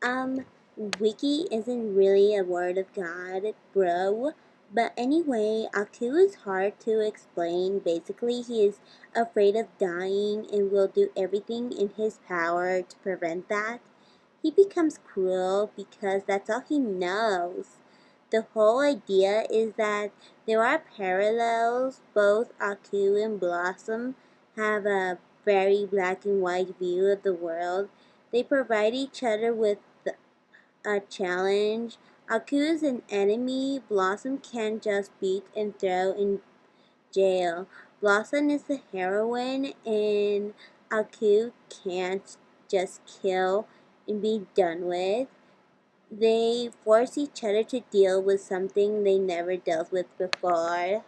Um, Wiki isn't really a word of God, bro. But anyway, Aku is hard to explain. Basically, he is afraid of dying and will do everything in his power to prevent that. He becomes cruel because that's all he knows. The whole idea is that there are parallels. Both Aku and Blossom have a very black and white view of the world. They provide each other with a challenge. Aku is an enemy. Blossom can just beat and throw in jail. Blossom is the heroine, and Aku can't just kill and be done with. They force each other to deal with something they never dealt with before.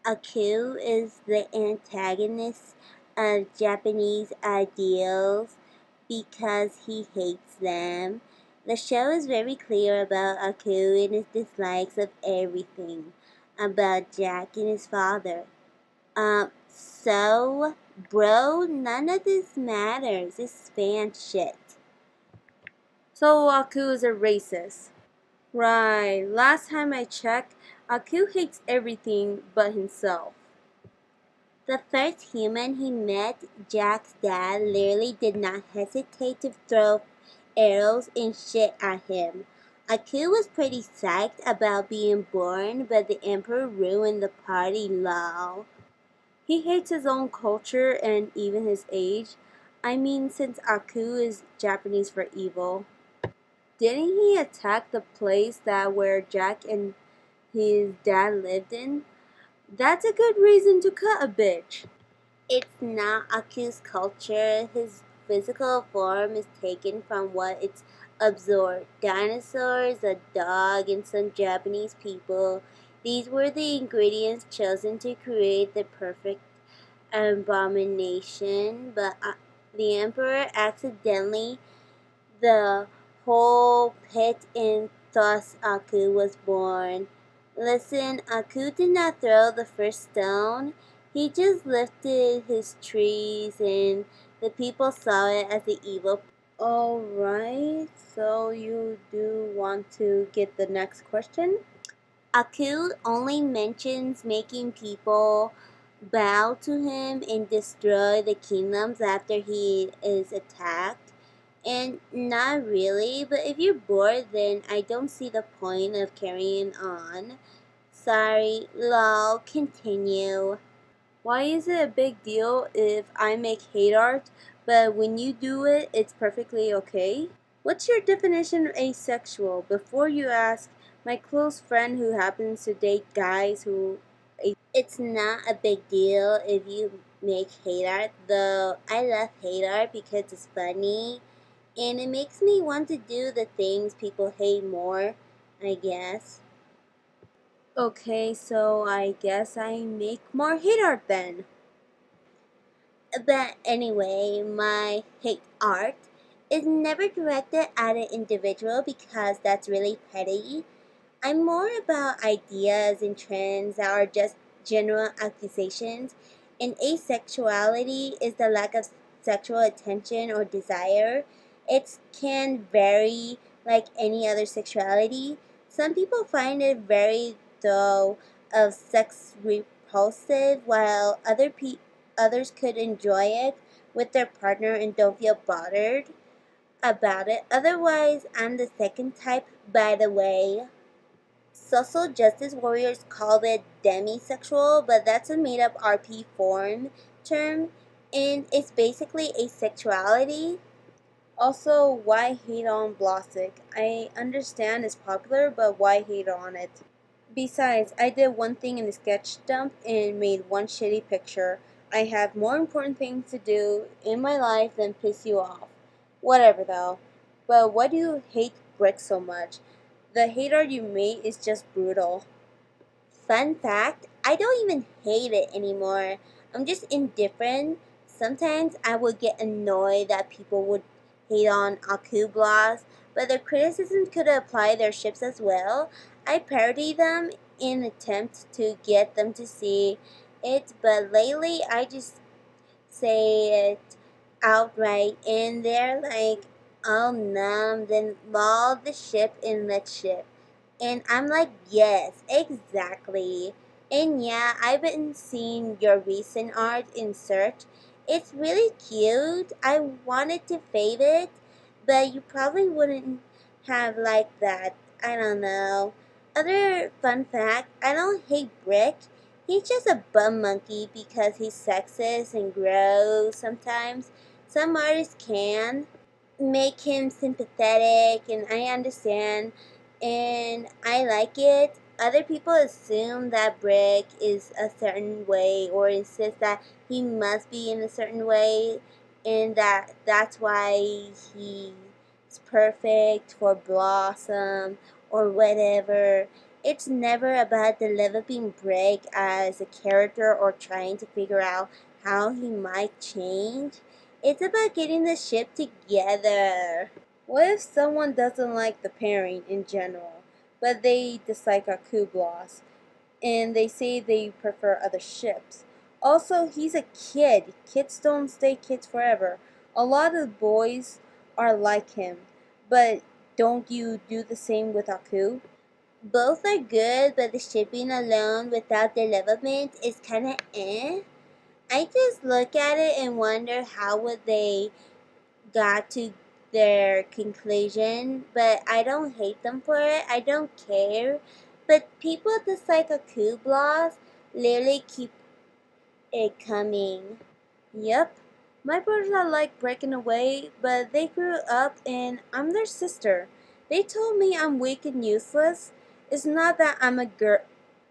Aku is the antagonist of Japanese ideals because he hates them. The show is very clear about Aku and his dislikes of everything, about Jack and his father. So, bro, none of this matters. It's fan shit. So Aku is a racist. Right, last time I checked, Aku hates everything but himself. The first human he met, Jack's dad, literally did not hesitate to throw arrows and shit at him. Aku was pretty psyched about being born, but the Emperor ruined the party, lol. He hates his own culture and even his age. I mean, since Aku is Japanese for evil. Didn't he attack the place that where Jack and his dad lived in? That's a good reason to cut a bitch. It's not Aku's culture. His physical form is taken from what it's absorbed. Dinosaurs, a dog, and some Japanese people. These were the ingredients chosen to create the perfect abomination, but the Emperor accidentally the whole pit and thus Aku was born. Listen, Aku did not throw the first stone. He just lifted his trees and the people saw it as the evil. Alright, so you do want to get the next question? Aku only mentions making people bow to him and destroy the kingdoms after he is attacked. And not really, but if you're bored, then I don't see the point of carrying on. Sorry, lol, continue. Why is it a big deal if I make hate art, but when you do it, it's perfectly okay? What's your definition of asexual? Before you ask, my close friend who happens to date guys who. It's not a big deal if you make hate art, though I love hate art because it's funny and it makes me want to do the things people hate more, I guess. Okay, so I guess I make more hate art then. But anyway, my hate art is never directed at an individual because that's really petty. I'm more about ideas and trends that are just general accusations, and asexuality is the lack of sexual attention or desire. It can vary like any other sexuality. Some people find it very though of sex repulsive, while others could enjoy it with their partner and don't feel bothered about it. Otherwise, I'm the second type, by the way. Social justice warriors call it demisexual, but that's a made up RP form term, and it's basically asexuality. Also, why hate on Blosick? I understand it's popular, but why hate on it? Besides, I did one thing in the sketch dump and made one shitty picture. I have more important things to do in my life than piss you off. Whatever though. But why do you hate Brick so much? The hate art you made is just brutal. Fun fact, I don't even hate it anymore. I'm just indifferent. Sometimes I would get annoyed that people would hate on Aku blogs, but their criticisms could apply their ships as well. I parody them in attempt to get them to see it, but lately I just say it outright and they're like, Oh no, then lol the ship and let's ship. And I'm like, yes, exactly. And yeah, I've been seeing your recent art in search. It's really cute. I wanted to fave it, but you probably wouldn't have liked that. I don't know. Other fun fact, I don't hate Brick. He's just a bum monkey because he's sexist and gross sometimes. Some artists can make him sympathetic, and I understand and I like it. Other people assume that Brick is a certain way or insist that he must be in a certain way and that's why he's perfect for Blossom or whatever. It's never about developing Brick as a character or trying to figure out how he might change. It's about getting the ship together. What if someone doesn't like the pairing in general, but they dislike Akublas, and they say they prefer other ships? Also, he's a kid. Kids don't stay kids forever. A lot of boys are like him, but don't you do the same with Aku? Both are good, but the shipping alone without development is kinda eh. I just look at it and wonder how would they got to their conclusion, but I don't hate them for it. I don't care. But people dislike a coup blast literally keep it coming. Yep. My brothers are like breaking away, but they grew up and I'm their sister. They told me I'm weak and useless. It's not that I'm a girl.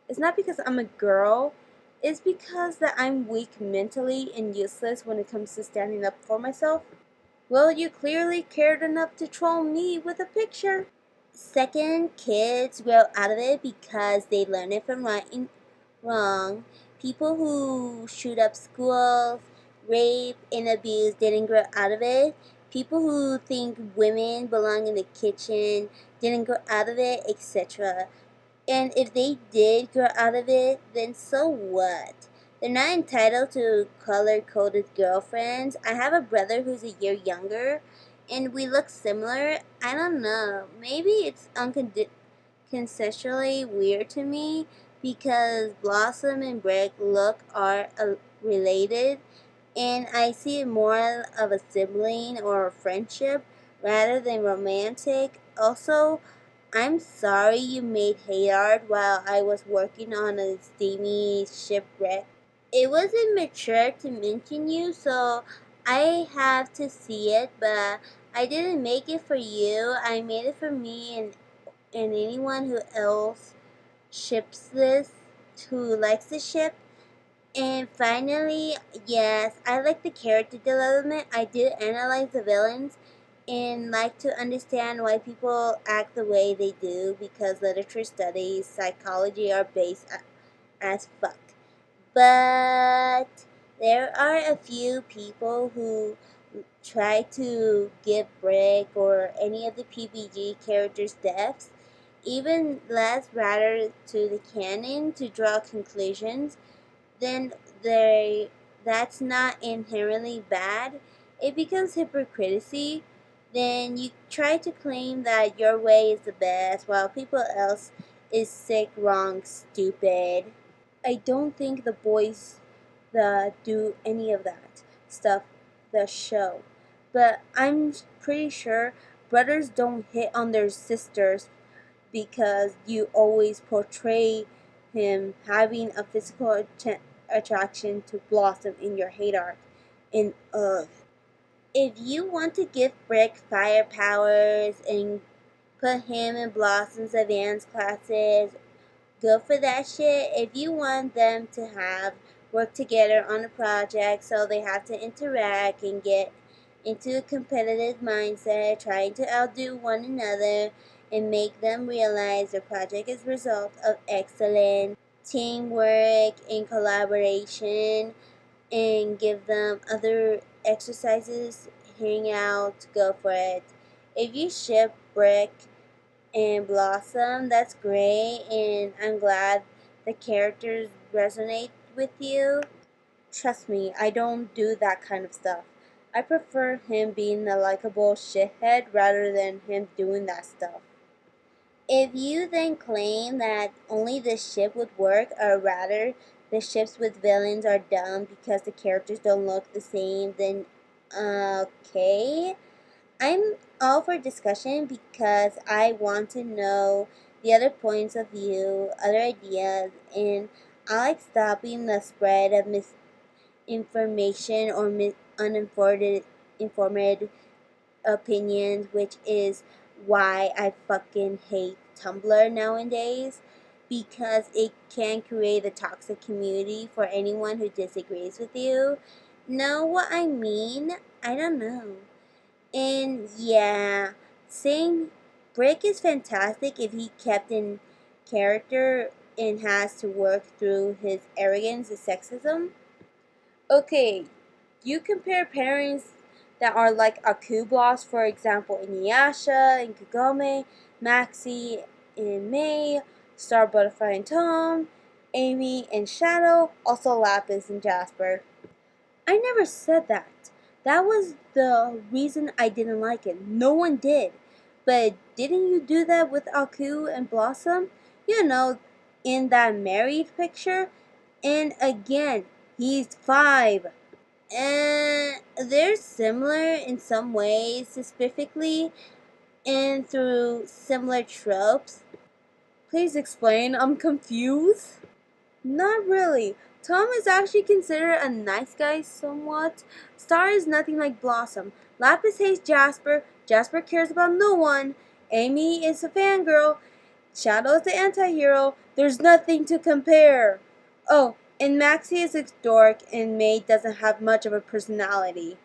It's not because I'm a girl. It's because that I'm weak mentally and useless when it comes to standing up for myself. Well, you clearly cared enough to troll me with a picture. Second, kids grow out of it because they learn it from right and wrong. People who shoot up schools, rape, and abuse didn't grow out of it. People who think women belong in the kitchen didn't grow out of it, etc. And if they did grow out of it, then so what? They're not entitled to color coded girlfriends. I have a brother who's a year younger, and we look similar. I don't know. Maybe it's conceptually weird to me because Blossom and Brick look are related, and I see it more of a sibling or a friendship rather than romantic. Also, I'm sorry you made hate art while I was working on a steamy shipwreck. It wasn't mature to mention you, so I have to see it, but I didn't make it for you. I made it for me and anyone who else ships this, who likes the ship. And finally, yes, I like the character development. I did analyze the villains and like to understand why people act the way they do because literature studies, psychology are as fuck. But there are a few people who try to give Brick or any of the PBG characters deaths, even less rather to the canon to draw conclusions then they that's not inherently bad. It becomes hypocrisy. Then you try to claim that your way is the best while people else is sick, wrong, stupid. I don't think the boys that do any of that stuff the show. But I'm pretty sure brothers don't hit on their sisters because you always portray him having a physical attraction to Blossom in your hate art. And If you want to give Brick fire powers and put him in Blossom's advanced classes, go for that shit. If you want them to have work together on a project so they have to interact and get into a competitive mindset, trying to outdo one another and make them realize the project is a result of excellent teamwork and collaboration and give them other exercises, hang out, go for it. If you ship Brick and Blossom, that's great, and I'm glad the characters resonate with you. trust me, I don't do that kind of stuff. I prefer him being a likable shithead rather than him doing that stuff. If you then claim that only the ship would work, or rather, the ships with villains are dumb because the characters don't look the same, then okay. I'm all for discussion because I want to know the other points of view, other ideas, and I like stopping the spread of misinformation or uninformed opinions, which is why I fucking hate Tumblr nowadays because it can create a toxic community for anyone who disagrees with you. Know what I mean? I don't know. And yeah, saying Brick is fantastic if he kept in character and has to work through his arrogance and sexism. Okay, you compare pairings that are like Akublas, for example, Inuyasha and Kagome, Maxie and May, Star Butterfly and Tom, Amy and Shadow, also Lapis and Jasper. I never said that. That was the reason I didn't like it. No one did. But didn't you do that with Aku and Blossom? You know, in that married picture? And again, he's 5. And they're similar in some ways, specifically, and through similar tropes. Please explain, I'm confused. Not really. Tom is actually considered a nice guy somewhat. Star is nothing like Blossom. Lapis hates Jasper. Jasper cares about no one. Amy is a fangirl. Shadow is the anti-hero. There's nothing to compare. Oh, and Maxie is a dork and May doesn't have much of a personality.